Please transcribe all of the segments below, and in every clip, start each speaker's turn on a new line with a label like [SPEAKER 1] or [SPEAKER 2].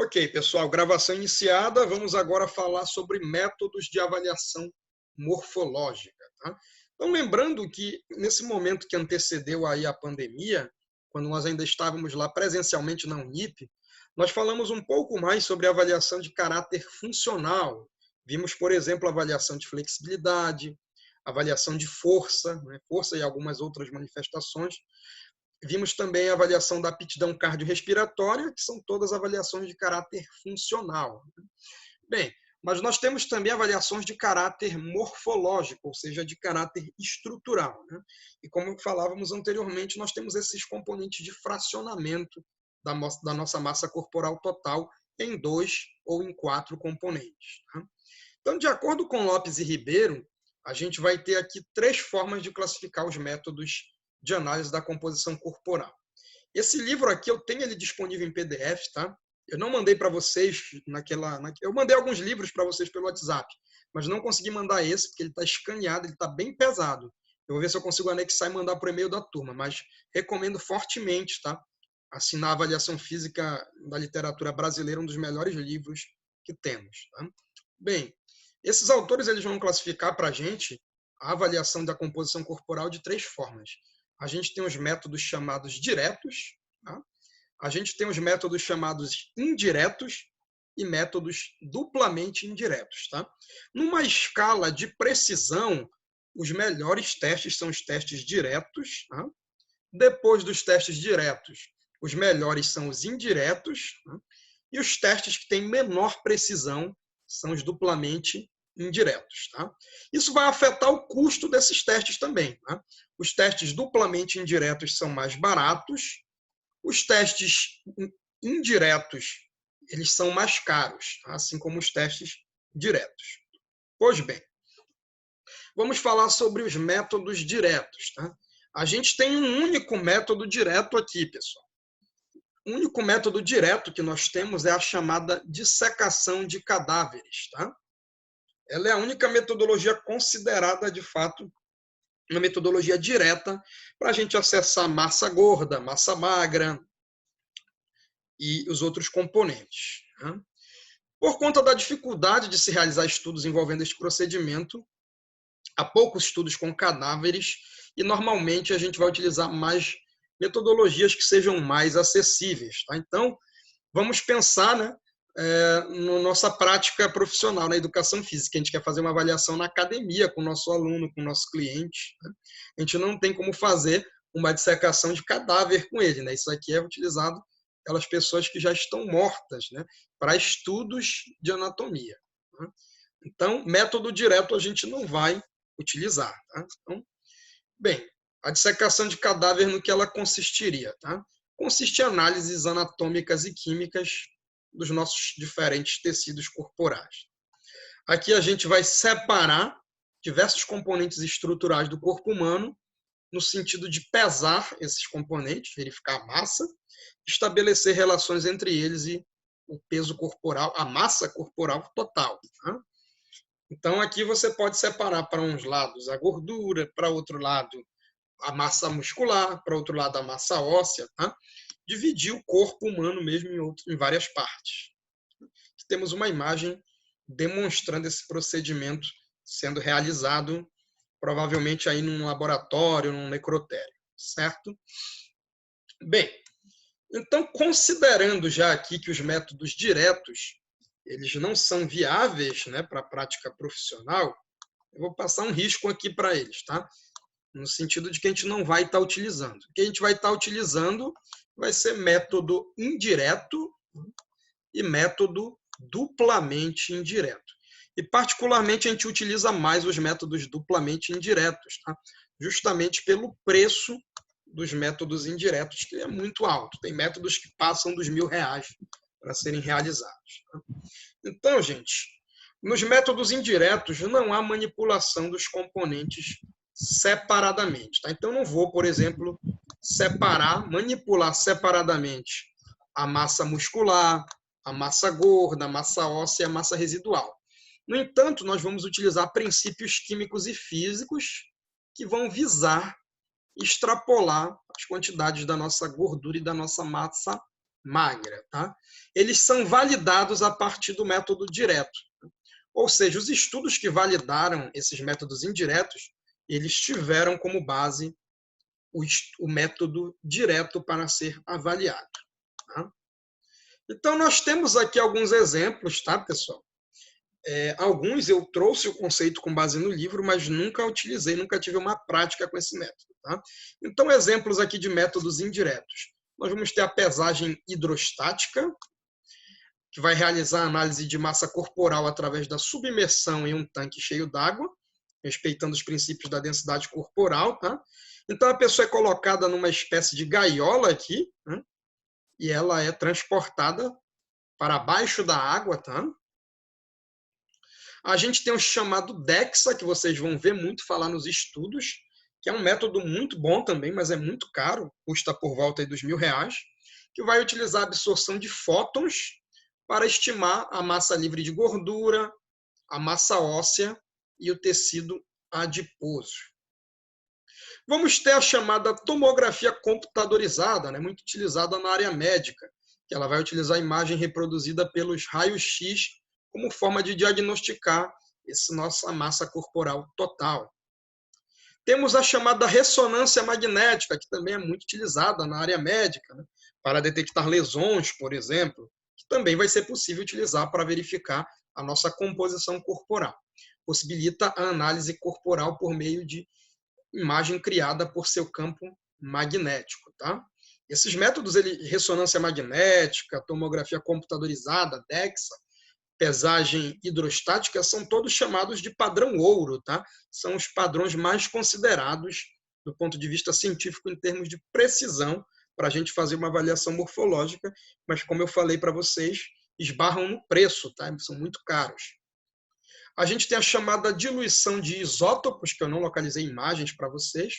[SPEAKER 1] Ok, pessoal, gravação iniciada. Vamos agora falar sobre métodos de avaliação morfológica. Tá? Então, lembrando que nesse momento que antecedeu aí a pandemia, quando nós ainda estávamos lá presencialmente na Unip, nós falamos um pouco mais sobre a avaliação de caráter funcional. Vimos, por exemplo, a avaliação de flexibilidade, avaliação de força, né? Força e algumas outras manifestações. Vimos também a avaliação da aptidão cardiorrespiratória, que são todas avaliações de caráter funcional. Bem, mas nós temos também avaliações de caráter morfológico, ou seja, de caráter estrutural. Né? E como falávamos anteriormente, nós temos esses componentes de fracionamento da nossa massa corporal total em 2 ou em 4 componentes. Tá? Então, de acordo com Lopes e Ribeiro, a gente vai ter aqui 3 formas de classificar os métodos de análise da composição corporal. Esse livro aqui eu tenho ele disponível em PDF, tá? Eu não mandei para vocês eu mandei alguns livros para vocês pelo WhatsApp, mas não consegui mandar esse porque ele está escaneado, ele está bem pesado. Eu vou ver se eu consigo anexar e mandar por e-mail da turma, mas recomendo fortemente, tá? Assinar a Avaliação Física da Literatura Brasileira, um dos melhores livros que temos, tá? Bem, esses autores eles vão classificar para a gente a avaliação da composição corporal de 3 formas. A gente tem os métodos chamados diretos, tá? A gente tem os métodos chamados indiretos e métodos duplamente indiretos. Tá? Numa escala de precisão, os melhores testes são os testes diretos. Tá? Depois dos testes diretos, os melhores são os indiretos. Tá? E os testes que têm menor precisão são os duplamente indiretos. Tá? Isso vai afetar o custo desses testes também. Tá? Os testes duplamente indiretos são mais baratos, os testes indiretos eles são mais caros, tá? Assim como os testes diretos. Pois bem, vamos falar sobre os métodos diretos. Tá? A gente tem um único método direto aqui, pessoal. O único método direto que nós temos é a chamada dissecação de cadáveres. Tá? Ela é a única metodologia considerada, de fato, uma metodologia direta para a gente acessar massa gorda, massa magra e os outros componentes. Né? Por conta da dificuldade de se realizar estudos envolvendo este procedimento, há poucos estudos com cadáveres e normalmente a gente vai utilizar mais metodologias que sejam mais acessíveis. Tá? Então, vamos pensar, né, na nossa prática profissional na educação física. A gente quer fazer uma avaliação na academia com o nosso aluno, com o nosso cliente. Né? A gente não tem como fazer uma dissecação de cadáver com ele. Né? Isso aqui é utilizado pelas pessoas que já estão mortas, né, para estudos de anatomia. Né? Então, método direto a gente não vai utilizar. Tá? Então, bem, a dissecação de cadáver no que ela consistiria? Tá? Consiste em análises anatômicas e químicas dos nossos diferentes tecidos corporais. Aqui a gente vai separar diversos componentes estruturais do corpo humano no sentido de pesar esses componentes, verificar a massa, estabelecer relações entre eles e o peso corporal, a massa corporal total. Tá? Então, aqui você pode separar para uns lados a gordura, para outro lado a massa muscular, para outro lado a massa óssea, tá? Dividir o corpo humano mesmo em várias partes. Temos uma imagem demonstrando esse procedimento sendo realizado provavelmente aí num laboratório, num necrotério, certo? Bem, então, considerando já aqui que os métodos diretos eles não são viáveis, né, para a prática profissional, eu vou passar um risco aqui para eles, tá? No sentido de que a gente não vai estar utilizando. O que a gente vai estar utilizando vai ser método indireto e método duplamente indireto. E, particularmente, a gente utiliza mais os métodos duplamente indiretos, tá? Justamente pelo preço dos métodos indiretos, que é muito alto. Tem métodos que passam dos R$ 1.000 para serem realizados. Tá? Então, gente, nos métodos indiretos não há manipulação dos componentes separadamente. Tá? Então, não vou, por exemplo, manipular separadamente a massa muscular, a massa gorda, a massa óssea e a massa residual. No entanto, nós vamos utilizar princípios químicos e físicos que vão visar extrapolar as quantidades da nossa gordura e da nossa massa magra, tá? Eles são validados a partir do método direto. Ou seja, os estudos que validaram esses métodos indiretos, eles tiveram como base o método direto para ser avaliado. Tá? Então, nós temos aqui alguns exemplos, tá, pessoal? Alguns eu trouxe o conceito com base no livro, mas nunca utilizei, nunca tive uma prática com esse método. Tá? Então, exemplos aqui de métodos indiretos. Nós vamos ter a pesagem hidrostática, que vai realizar a análise de massa corporal através da submersão em um tanque cheio d'água, respeitando os princípios da densidade corporal. Tá? Então, a pessoa é colocada numa espécie de gaiola aqui, né? E ela é transportada para baixo da água. Tá? A gente tem o chamado DEXA, que vocês vão ver muito falar nos estudos, que é um método muito bom também, mas é muito caro, custa por volta dos R$1.000, que vai utilizar a absorção de fótons para estimar a massa livre de gordura, a massa óssea e o tecido adiposo. Vamos ter a chamada tomografia computadorizada, né, muito utilizada na área médica, que ela vai utilizar a imagem reproduzida pelos raios-x como forma de diagnosticar essa nossa massa corporal total. Temos a chamada ressonância magnética, que também é muito utilizada na área médica, né, para detectar lesões, por exemplo, que também vai ser possível utilizar para verificar a nossa composição corporal. Possibilita a análise corporal por meio de imagem criada por seu campo magnético. Tá? Esses métodos, ressonância magnética, tomografia computadorizada, DEXA, pesagem hidrostática, são todos chamados de padrão ouro. Tá? São os padrões mais considerados do ponto de vista científico em termos de precisão para a gente fazer uma avaliação morfológica, mas como eu falei para vocês, esbarram no preço, tá? São muito caros. A gente tem a chamada diluição de isótopos, que eu não localizei imagens para vocês,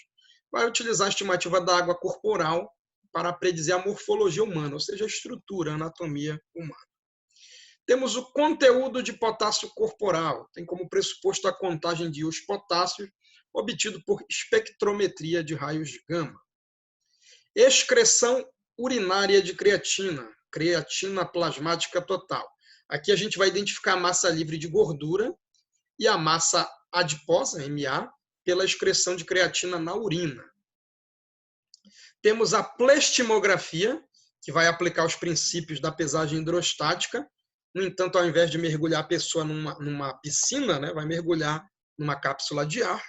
[SPEAKER 1] vai utilizar a estimativa da água corporal para predizer a morfologia humana, ou seja, a estrutura, a anatomia humana. Temos o conteúdo de potássio corporal, tem como pressuposto a contagem de íons potássio obtido por espectrometria de raios gama. Excreção urinária de creatina, creatina plasmática total. Aqui a gente vai identificar a massa livre de gordura e a massa adiposa, MA, pela excreção de creatina na urina. Temos a plestimografia, que vai aplicar os princípios da pesagem hidrostática. No entanto, ao invés de mergulhar a pessoa numa piscina, né, vai mergulhar numa cápsula de ar.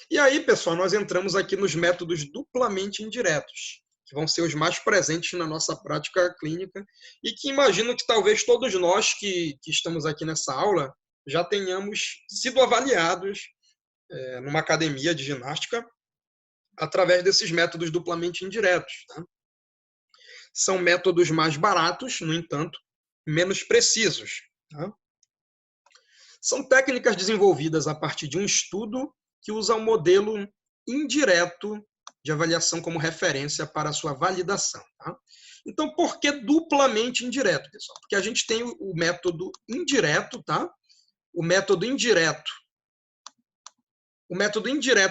[SPEAKER 1] E aí, pessoal, nós entramos aqui nos métodos duplamente indiretos, que vão ser os mais presentes na nossa prática clínica e que imagino que talvez todos nós que estamos aqui nessa aula já tenhamos sido avaliados numa academia de ginástica através desses métodos duplamente indiretos. Tá? São métodos mais baratos, no entanto, menos precisos. Tá? São técnicas desenvolvidas a partir de um estudo que usa um modelo indireto de avaliação como referência para a sua validação. Tá? Então, por que duplamente indireto, pessoal? Porque a gente tem o método indireto, tá? O método indireto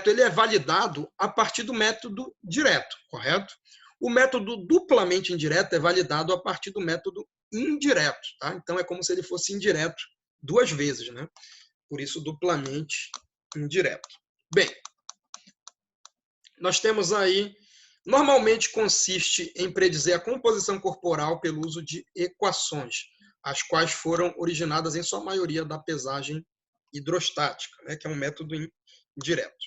[SPEAKER 1] ele é validado a partir do método direto, correto? O método duplamente indireto é validado a partir do método indireto. Tá? Então, é como se ele fosse indireto duas vezes, né? Por isso, duplamente indireto. Bem, nós temos aí, normalmente consiste em predizer a composição corporal pelo uso de equações, as quais foram originadas em sua maioria da pesagem hidrostática, né, que é um método indireto.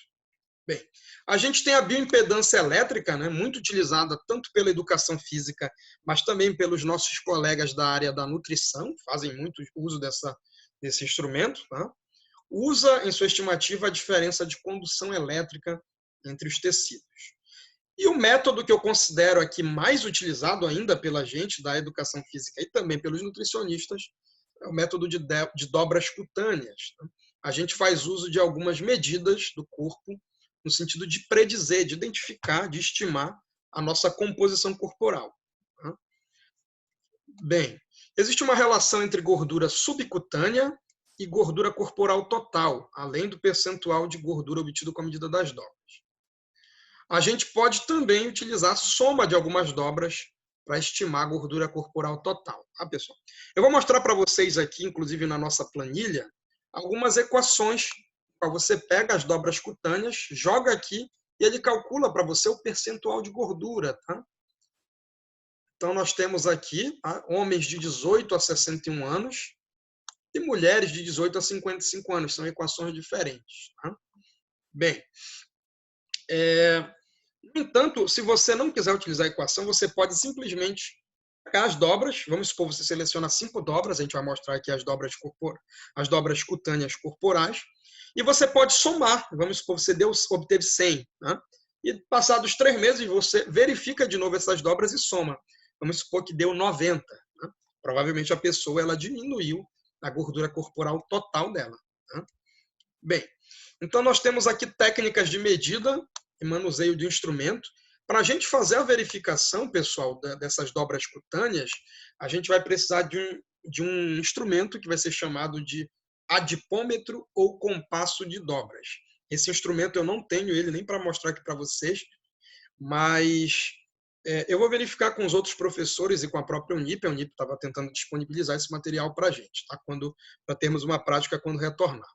[SPEAKER 1] Bem, a gente tem a bioimpedância elétrica, né, muito utilizada tanto pela educação física, mas também pelos nossos colegas da área da nutrição, fazem muito uso desse instrumento. Tá? Usa em sua estimativa a diferença de condução elétrica entre os tecidos. E o método que eu considero aqui mais utilizado ainda pela gente da educação física e também pelos nutricionistas é o método de dobras cutâneas. A gente faz uso de algumas medidas do corpo no sentido de predizer, de identificar, de estimar a nossa composição corporal. Bem, existe uma relação entre gordura subcutânea e gordura corporal total, além do percentual de gordura obtido com a medida das dobras. A gente pode também utilizar a soma de algumas dobras para estimar a gordura corporal total, tá, pessoal? Eu vou mostrar para vocês aqui, inclusive na nossa planilha, algumas equações. Você pega as dobras cutâneas, joga aqui e ele calcula para você o percentual de gordura, tá? Então, nós temos aqui, tá, homens de 18 a 61 anos e mulheres de 18 a 55 anos. São equações diferentes, tá? Bem, no entanto, se você não quiser utilizar a equação, você pode simplesmente pegar as dobras. Vamos supor, você seleciona 5 dobras, a gente vai mostrar aqui as dobras cutâneas corporais, e você pode somar. Vamos supor, você obteve 100, né? E passados 3 meses, você verifica de novo essas dobras e soma. Vamos supor que deu 90. Né? Provavelmente a pessoa ela diminuiu a gordura corporal total dela. Né? Bem, então nós temos aqui técnicas de medida e manuseio de instrumento. Para a gente fazer a verificação, pessoal, dessas dobras cutâneas, a gente vai precisar de um instrumento que vai ser chamado de adipômetro ou compasso de dobras. Esse instrumento eu não tenho ele nem para mostrar aqui para vocês, mas eu vou verificar com os outros professores e com a própria Unip. A Unip estava tentando disponibilizar esse material para a gente, tá? Para termos uma prática quando retornar.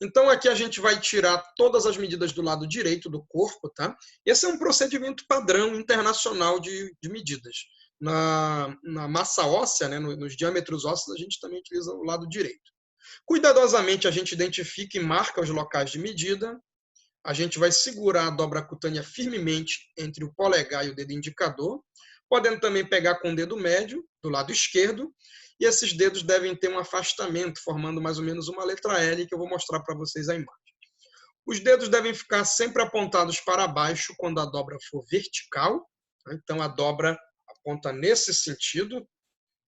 [SPEAKER 1] Então, aqui a gente vai tirar todas as medidas do lado direito do corpo, tá? Esse é um procedimento padrão internacional de medidas. Na massa óssea, né, nos diâmetros ósseos, a gente também utiliza o lado direito. Cuidadosamente, a gente identifica e marca os locais de medida. A gente vai segurar a dobra cutânea firmemente entre o polegar e o dedo indicador, podendo também pegar com o dedo médio, do lado esquerdo, e esses dedos devem ter um afastamento, formando mais ou menos uma letra L, que eu vou mostrar para vocês a imagem. Os dedos devem ficar sempre apontados para baixo quando a dobra for vertical. Então, a dobra aponta nesse sentido.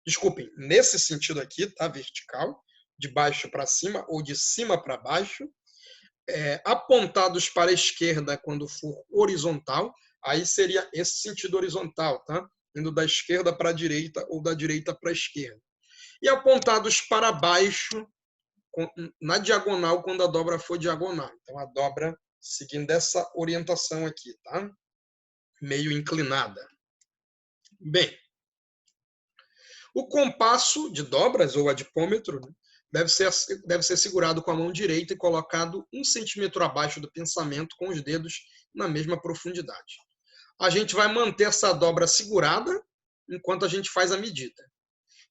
[SPEAKER 1] Desculpem, nesse sentido aqui, tá? Vertical, de baixo para cima ou de cima para baixo. Apontados para a esquerda quando for horizontal. Aí seria esse sentido horizontal, tá? Indo da esquerda para a direita ou da direita para a esquerda. E apontados para baixo na diagonal quando a dobra for diagonal. Então, a dobra seguindo essa orientação aqui, tá? Meio inclinada. Bem, o compasso de dobras, ou adipômetro, né, deve ser segurado com a mão direita e colocado 1 centímetro abaixo do pensamento, com os dedos na mesma profundidade. A gente vai manter essa dobra segurada enquanto a gente faz a medida.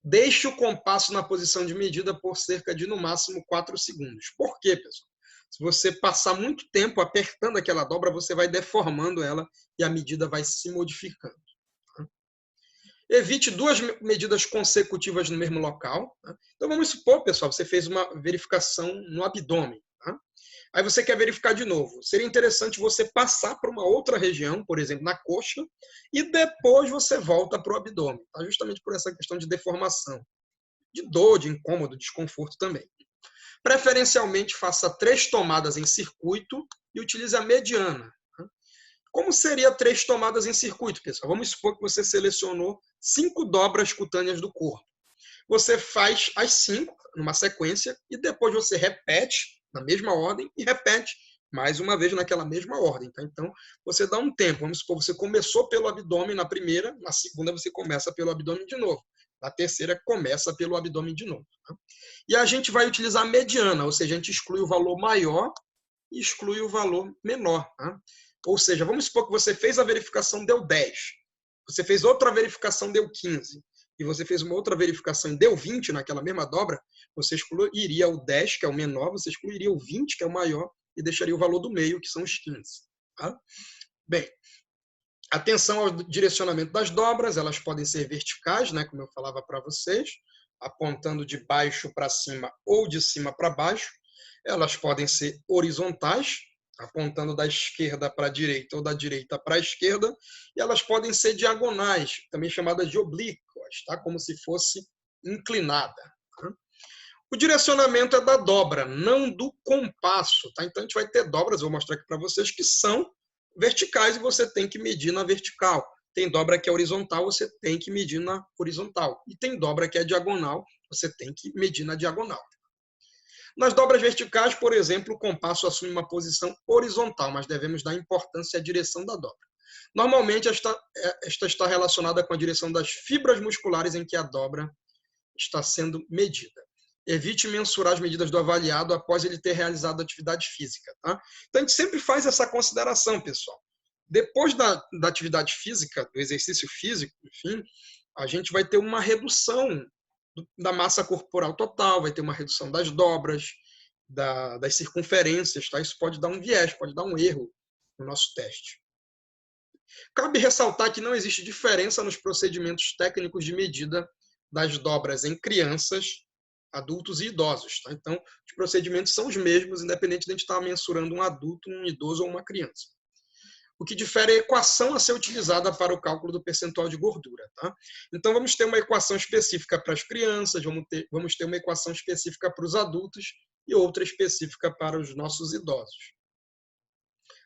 [SPEAKER 1] Deixe o compasso na posição de medida por cerca de, no máximo, 4 segundos. Por quê, pessoal? Se você passar muito tempo apertando aquela dobra, você vai deformando ela e a medida vai se modificando. Evite 2 medidas consecutivas no mesmo local. Então, vamos supor, pessoal, você fez uma verificação no abdômen. Aí você quer verificar de novo. Seria interessante você passar para uma outra região, por exemplo, na coxa, e depois você volta para o abdômen, tá? Justamente por essa questão de deformação, de dor, de incômodo, desconforto também. Preferencialmente, faça 3 tomadas em circuito e utilize a mediana. Como seria 3 tomadas em circuito, pessoal? Vamos supor que você selecionou 5 dobras cutâneas do corpo. Você faz as 5 numa sequência e depois você repete na mesma ordem e repete mais uma vez naquela mesma ordem. Tá? Então, você dá um tempo. Vamos supor, você começou pelo abdômen na primeira, na segunda você começa pelo abdômen de novo. Na terceira, começa pelo abdômen de novo. Tá? E a gente vai utilizar a mediana, ou seja, a gente exclui o valor maior e exclui o valor menor. Tá? Ou seja, vamos supor que você fez a verificação, deu 10. Você fez outra verificação, deu 15. E você fez uma outra verificação e deu 20 naquela mesma dobra, você excluiria o 10, que é o menor, você excluiria o 20, que é o maior, e deixaria o valor do meio, que são os 15. Tá? Bem, atenção ao direcionamento das dobras, elas podem ser verticais, né, como eu falava para vocês, apontando de baixo para cima ou de cima para baixo. Elas podem ser horizontais, apontando da esquerda para a direita ou da direita para a esquerda, e elas podem ser diagonais, também chamadas de oblíquas, tá? Como se fosse inclinada. Tá? O direcionamento é da dobra, não do compasso. Tá? Então, a gente vai ter dobras, vou mostrar aqui para vocês, que são verticais e você tem que medir na vertical. Tem dobra que é horizontal, você tem que medir na horizontal. E tem dobra que é diagonal, você tem que medir na diagonal. Nas dobras verticais, por exemplo, o compasso assume uma posição horizontal, mas devemos dar importância à direção da dobra. Normalmente, esta está relacionada com a direção das fibras musculares em que a dobra está sendo medida. Evite mensurar as medidas do avaliado após ele ter realizado atividade física. Tá? Então, a gente sempre faz essa consideração, pessoal. Depois da atividade física, do exercício físico, enfim, a gente vai ter uma redução da massa corporal total, vai ter uma redução das dobras, das circunferências. Tá? Isso pode dar um viés, pode dar um erro no nosso teste. Cabe ressaltar que não existe diferença nos procedimentos técnicos de medida das dobras em crianças, adultos e idosos. Tá? Então, os procedimentos são os mesmos, independente de a gente estar mensurando um adulto, um idoso ou uma criança. O que difere é a equação a ser utilizada para o cálculo do percentual de gordura. Tá? Então, vamos ter uma equação específica para as crianças, vamos ter uma equação específica para os adultos e outra específica para os nossos idosos.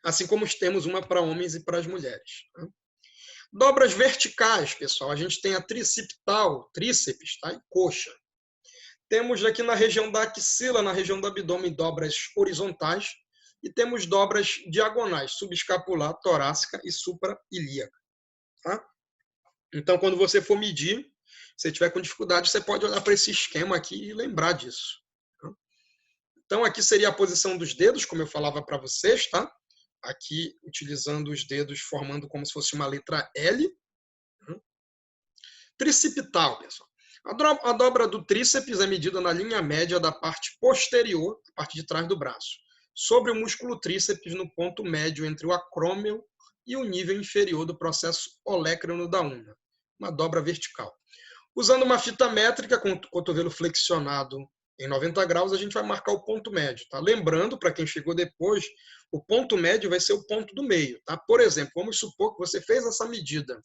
[SPEAKER 1] Assim como temos uma para homens e para as mulheres. Tá? Dobras verticais, pessoal. A gente tem a tricipital, tríceps, tá? E coxa. Temos aqui na região da axila, na região do abdômen, dobras horizontais. E temos dobras diagonais, subescapular, torácica e suprailíaca. Tá? Então, quando você for medir, se tiver com dificuldade, você pode olhar para esse esquema aqui e lembrar disso. Tá? Então, aqui seria a posição dos dedos, como eu falava para vocês, tá? Aqui, utilizando os dedos, formando como se fosse uma letra L. Tricipital, pessoal. A dobra do tríceps é medida na linha média da parte posterior, a parte de trás do braço, sobre o músculo tríceps no ponto médio entre o acrômio e o nível inferior do processo olécrino da una, uma dobra vertical. Usando uma fita métrica com o cotovelo flexionado em 90 graus, a gente vai marcar o ponto médio. Tá? Lembrando, para quem chegou depois, o ponto médio vai ser o ponto do meio. Tá? Por exemplo, vamos supor que você fez essa medida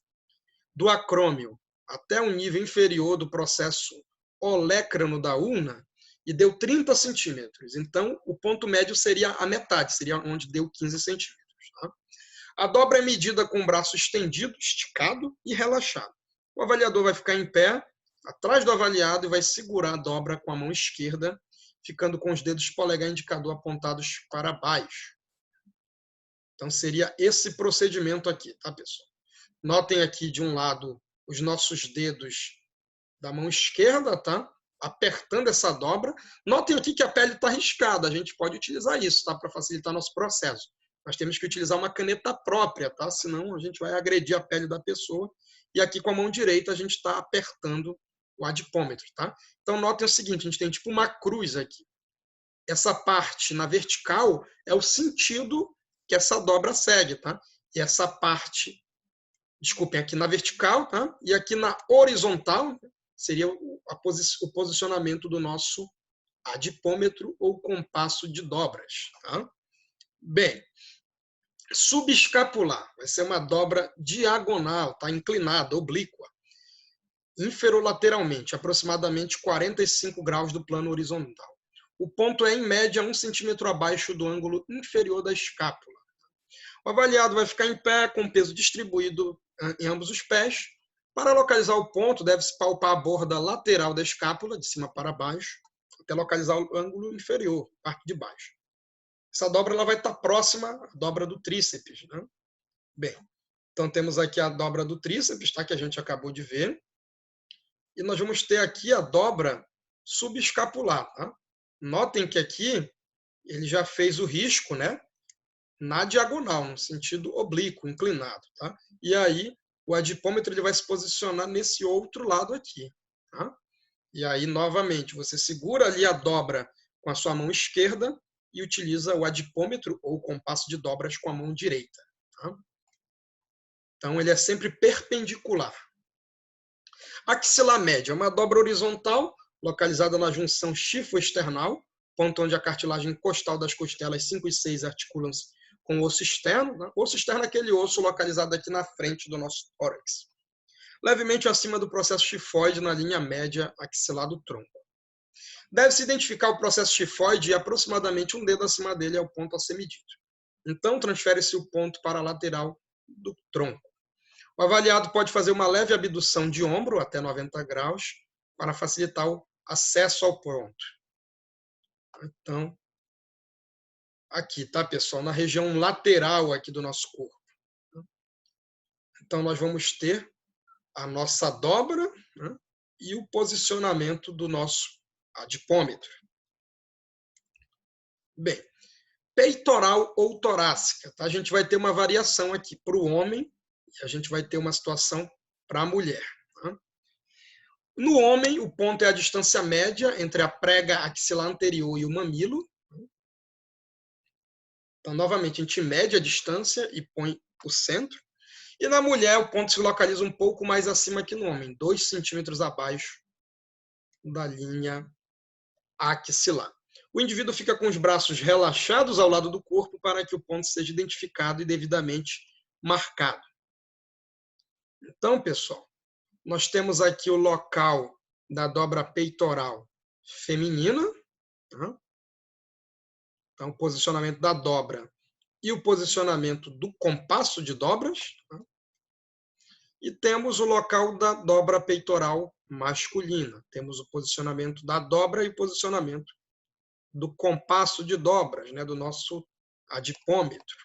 [SPEAKER 1] do acrômio até o nível inferior do processo olécrino da ulna e deu 30 centímetros. Então, o ponto médio seria a metade, seria onde deu 15 centímetros. Tá? A dobra é medida com o braço estendido, esticado e relaxado. O avaliador vai ficar em pé, atrás do avaliado, e vai segurar a dobra com a mão esquerda, ficando com os dedos polegar e indicador apontados para baixo. Então, seria esse procedimento aqui, tá, pessoal? Notem aqui, de um lado, os nossos dedos da mão esquerda, tá? Apertando essa dobra. Notem aqui que a pele está riscada. A gente pode utilizar isso, tá? Para facilitar nosso processo. Nós temos que utilizar uma caneta própria, tá? Senão a gente vai agredir a pele da pessoa. E aqui com a mão direita a gente está apertando o adipômetro, tá? Então notem o seguinte, a gente tem tipo uma cruz aqui. Essa parte na vertical é o sentido que essa dobra segue, tá? E essa parte, desculpem, aqui na vertical, tá? E aqui na horizontal seria o posicionamento do nosso adipômetro ou compasso de dobras. Tá? Bem, subescapular vai ser uma dobra diagonal, tá? Inclinada, oblíqua, inferolateralmente, aproximadamente 45 graus do plano horizontal. O ponto é, em média, 1 centímetro abaixo do ângulo inferior da escápula. O avaliado vai ficar em pé, com o peso distribuído em ambos os pés. Para localizar o ponto, deve-se palpar a borda lateral da escápula, de cima para baixo, até localizar o ângulo inferior, parte de baixo. Essa dobra ela vai estar próxima à dobra do tríceps. Né? Bem, então temos aqui a dobra do tríceps, tá? Que a gente acabou de ver. E nós vamos ter aqui a dobra subescapular. Tá? Notem que aqui ele já fez o risco, né? Na diagonal, no sentido oblíquo, inclinado. Tá? E aí, o adipômetro ele vai se posicionar nesse outro lado aqui. Tá? E aí, novamente, você segura ali a dobra com a sua mão esquerda e utiliza o adipômetro ou o compasso de dobras com a mão direita. Tá? Então, ele é sempre perpendicular. Axilar média é uma dobra horizontal, localizada na junção chifo-esternal, ponto onde a cartilagem costal das costelas 5 e 6 articulam-se com o osso externo. Né? O osso externo é aquele osso localizado aqui na frente do nosso tórax. Levemente acima do processo chifoide na linha média axilar do tronco. Deve-se identificar o processo chifoide e aproximadamente um dedo acima dele é o ponto a ser medido. Então, transfere-se o ponto para a lateral do tronco. O avaliado pode fazer uma leve abdução de ombro até 90 graus para facilitar o acesso ao ponto. Então, aqui, tá, pessoal? Na região lateral aqui do nosso corpo. Então, nós vamos ter a nossa dobra, né, e o posicionamento do nosso adipômetro. Bem, peitoral ou torácica. Tá? A gente vai ter uma variação aqui para o homem e a gente vai ter uma situação para a mulher. Tá? No homem, o ponto é a distância média entre a prega axilar anterior e o mamilo. Então, novamente, a gente mede a distância e põe o centro. E na mulher, o ponto se localiza um pouco mais acima que no homem, 2 centímetros abaixo da linha axilar. O indivíduo fica com os braços relaxados ao lado do corpo para que o ponto seja identificado e devidamente marcado. Então, pessoal, nós temos aqui o local da dobra peitoral feminina. Tá? Então, o posicionamento da dobra e o posicionamento do compasso de dobras. Tá? E temos o local da dobra peitoral masculina. Temos o posicionamento da dobra e o posicionamento do compasso de dobras, né, do nosso adipômetro.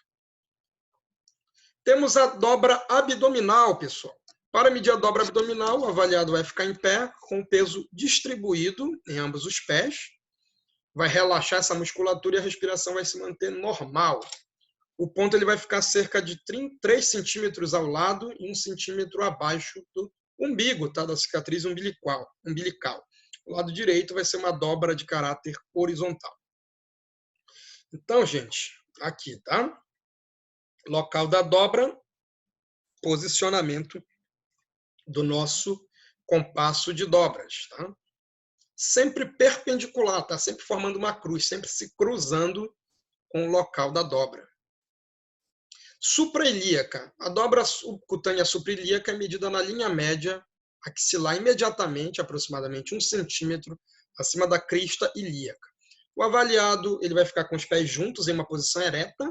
[SPEAKER 1] Temos a dobra abdominal, pessoal. Para medir a dobra abdominal, o avaliado vai ficar em pé com o peso distribuído em ambos os pés. Vai relaxar essa musculatura e a respiração vai se manter normal. O ponto ele vai ficar cerca de 3 centímetros ao lado e 1 centímetro abaixo do umbigo, tá? Da cicatriz umbilical. O lado direito vai ser uma dobra de caráter horizontal. Então, gente, aqui, tá? Local da dobra, posicionamento do nosso compasso de dobras, tá? Sempre perpendicular, tá? Sempre formando uma cruz, sempre se cruzando com o local da dobra. Suprailíaca. A dobra cutânea suprailíaca é medida na linha média axilar imediatamente, aproximadamente 1 centímetro acima da crista ilíaca. O avaliado ele vai ficar com os pés juntos em uma posição ereta,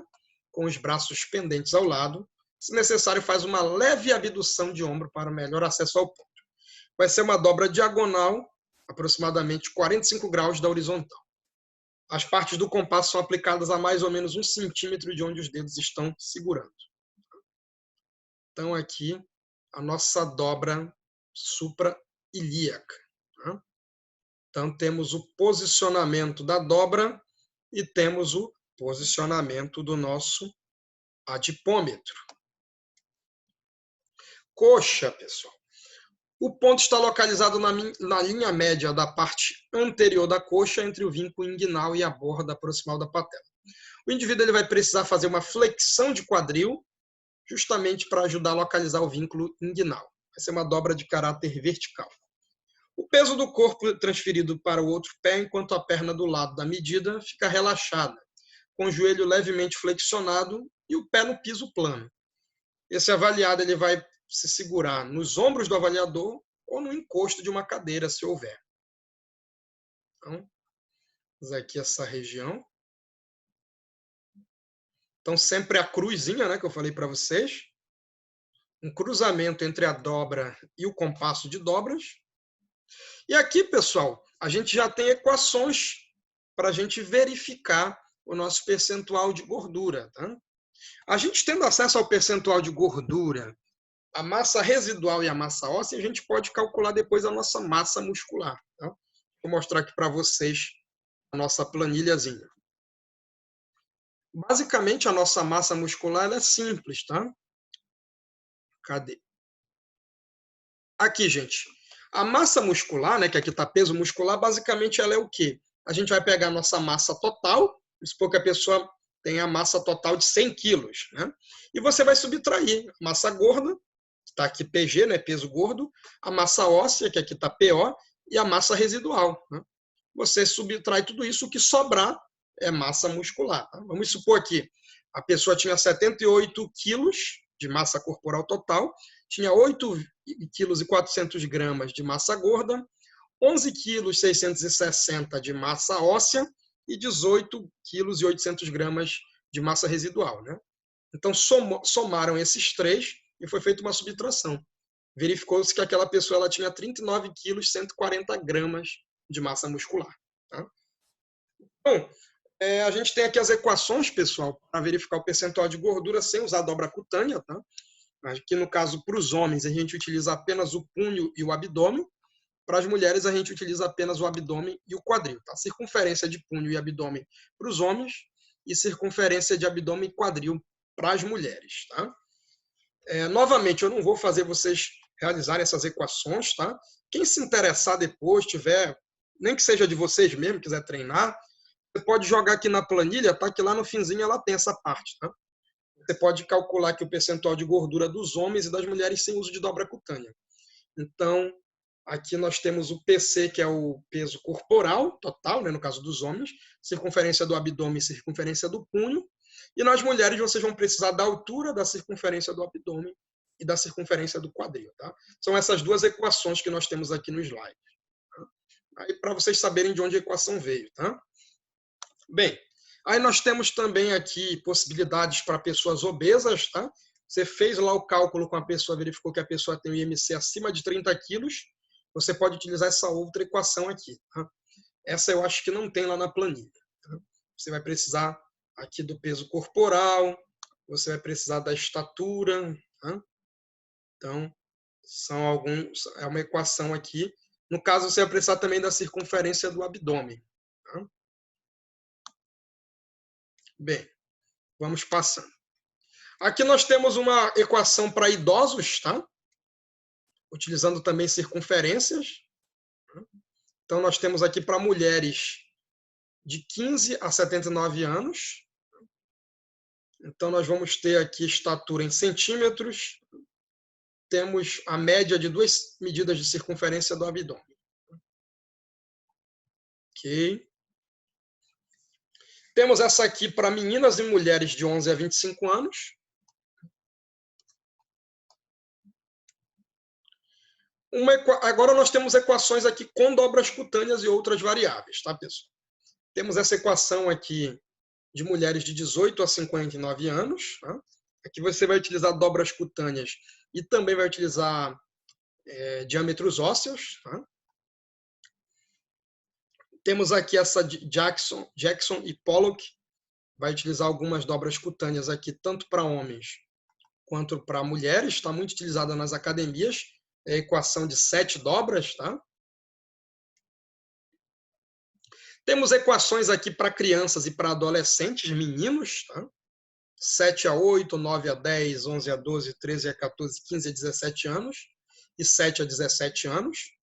[SPEAKER 1] com os braços pendentes ao lado. Se necessário, faz uma leve abdução de ombro para melhor acesso ao ponto. Vai ser uma dobra diagonal, aproximadamente 45 graus da horizontal. As partes do compasso são aplicadas a mais ou menos 1 centímetro de onde os dedos estão segurando. Então, aqui, a nossa dobra suprailíaca. Tá? Então, temos o posicionamento da dobra e temos o posicionamento do nosso adipômetro. Coxa, pessoal. O ponto está localizado na linha média da parte anterior da coxa, entre o vínculo inguinal e a borda proximal da patela. O indivíduo ele vai precisar fazer uma flexão de quadril, justamente para ajudar a localizar o vínculo inguinal. Vai ser uma dobra de caráter vertical. O peso do corpo é transferido para o outro pé, enquanto a perna do lado da medida fica relaxada, com o joelho levemente flexionado e o pé no piso plano. Esse avaliado ele vai se segurar nos ombros do avaliador ou no encosto de uma cadeira, se houver. Então, vamos aqui essa região. Então, sempre a cruzinha, né, que eu falei para vocês. Um cruzamento entre a dobra e o compasso de dobras. E aqui, pessoal, a gente já tem equações para a gente verificar o nosso percentual de gordura. Tá? A gente tendo acesso ao percentual de gordura, a massa residual e a massa óssea, a gente pode calcular depois a nossa massa muscular. Tá? Vou mostrar aqui para vocês a nossa planilhazinha. Basicamente, a nossa massa muscular é simples, tá? Cadê? Aqui, gente. A massa muscular, né, que aqui está peso muscular, basicamente ela é o quê? A gente vai pegar a nossa massa total, vamos supor que a pessoa tem a massa total de 100 quilos, né? E você vai subtrair a massa gorda, está aqui PG, né, peso gordo, a massa óssea, que aqui está PO, e a massa residual. Né? Você subtrai tudo isso, o que sobrar é massa muscular. Tá? Vamos supor que a pessoa tinha 78 quilos de massa corporal total, tinha 8,4 kg de massa gorda, 11,660 kg de massa óssea e 18,8 kg de massa residual. Né? Então, somaram esses três e foi feita uma subtração. Verificou-se que aquela pessoa ela tinha 39 quilos, 140 gramas de massa muscular. Tá? Bom, a gente tem aqui as equações, pessoal, para verificar o percentual de gordura sem usar dobra cutânea. Tá? Aqui, no caso, para os homens, a gente utiliza apenas o punho e o abdômen. Para as mulheres, a gente utiliza apenas o abdômen e o quadril. Tá? Circunferência de punho e abdômen para os homens e circunferência de abdômen e quadril para as mulheres. Tá? Novamente, eu não vou fazer vocês realizarem essas equações. Tá? Quem se interessar depois, tiver, nem que seja de vocês mesmo, quiser treinar, você pode jogar aqui na planilha, tá? Que lá no finzinho ela tem essa parte. Tá? Você pode calcular aqui o percentual de gordura dos homens e das mulheres sem uso de dobra cutânea. Então, aqui nós temos o PC, que é o peso corporal total, né, no caso dos homens, circunferência do abdômen e circunferência do punho. E nas mulheres vocês vão precisar da altura da circunferência do abdômen e da circunferência do quadril. Tá? São essas duas equações que nós temos aqui no slide. Tá? Aí, para vocês saberem de onde a equação veio. Tá? Bem, aí nós temos também aqui possibilidades para pessoas obesas. Tá? Você fez lá o cálculo com a pessoa, verificou que a pessoa tem um IMC acima de 30 quilos, você pode utilizar essa outra equação aqui. Tá? Essa eu acho que não tem lá na planilha. Tá? Você vai precisar aqui do peso corporal, você vai precisar da estatura. Tá? Então, é uma equação aqui. No caso, você vai precisar também da circunferência do abdômen. Tá? Bem, vamos passando. Aqui nós temos uma equação para idosos, tá? Utilizando também circunferências. Então, nós temos aqui para mulheres de 15 a 79 anos. Então, nós vamos ter aqui estatura em centímetros. Temos a média de 2 medidas de circunferência do abdômen. Ok. Temos essa aqui para meninas e mulheres de 11 a 25 anos. Agora nós temos equações aqui com dobras cutâneas e outras variáveis, tá, pessoal? Temos essa equação aqui de mulheres de 18 a 59 anos. Tá? Aqui você vai utilizar dobras cutâneas e também vai utilizar diâmetros ósseos. Tá? Temos aqui essa Jackson e Pollock. Vai utilizar algumas dobras cutâneas aqui, tanto para homens quanto para mulheres. Está muito utilizada nas academias. É a equação de 7 dobras. Tá? Temos equações aqui para crianças e para adolescentes, meninos. Tá? 7 a 8, 9 a 10, 11 a 12, 13 a 14, 15 a 17 anos. E 7 a 17 anos.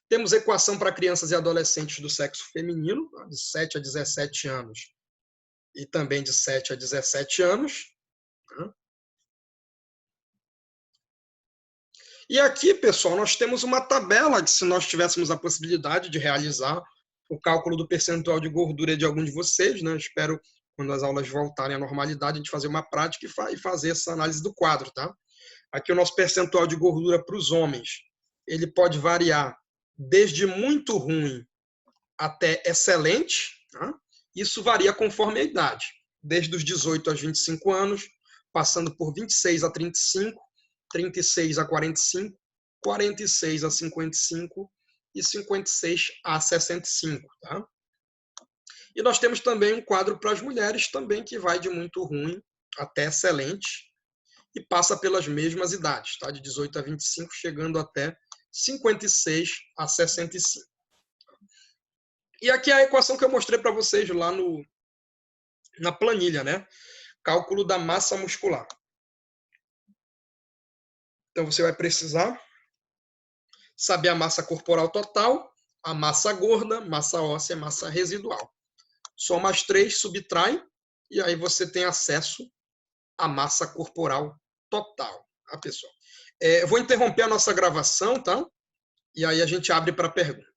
[SPEAKER 1] Temos equação para crianças e adolescentes do sexo feminino, de 7 a 17 anos e também de 7 a 17 anos. E aqui, pessoal, nós temos uma tabela que, se nós tivéssemos a possibilidade de realizar o cálculo do percentual de gordura de algum de vocês, né? Espero, quando as aulas voltarem à normalidade, a gente fazer uma prática e fazer essa análise do quadro. Tá? Aqui o nosso percentual de gordura para os homens, ele pode variar desde muito ruim até excelente. Tá? Isso varia conforme a idade, desde os 18 aos 25 anos, passando por 26 a 35, 36 a 45, 46 a 55 e 56 a 65. Tá? E nós temos também um quadro para as mulheres, também que vai de muito ruim até excelente e passa pelas mesmas idades, tá? De 18 a 25, chegando até 56 a 65. E aqui é a equação que eu mostrei para vocês lá na planilha, né? Cálculo da massa muscular. Então, você vai precisar saber a massa corporal total, a massa gorda, massa óssea, massa residual. Soma as três, subtrai, e aí você tem acesso à massa corporal total, tá, pessoal? Eu vou interromper a nossa gravação, tá? E aí a gente abre para perguntas.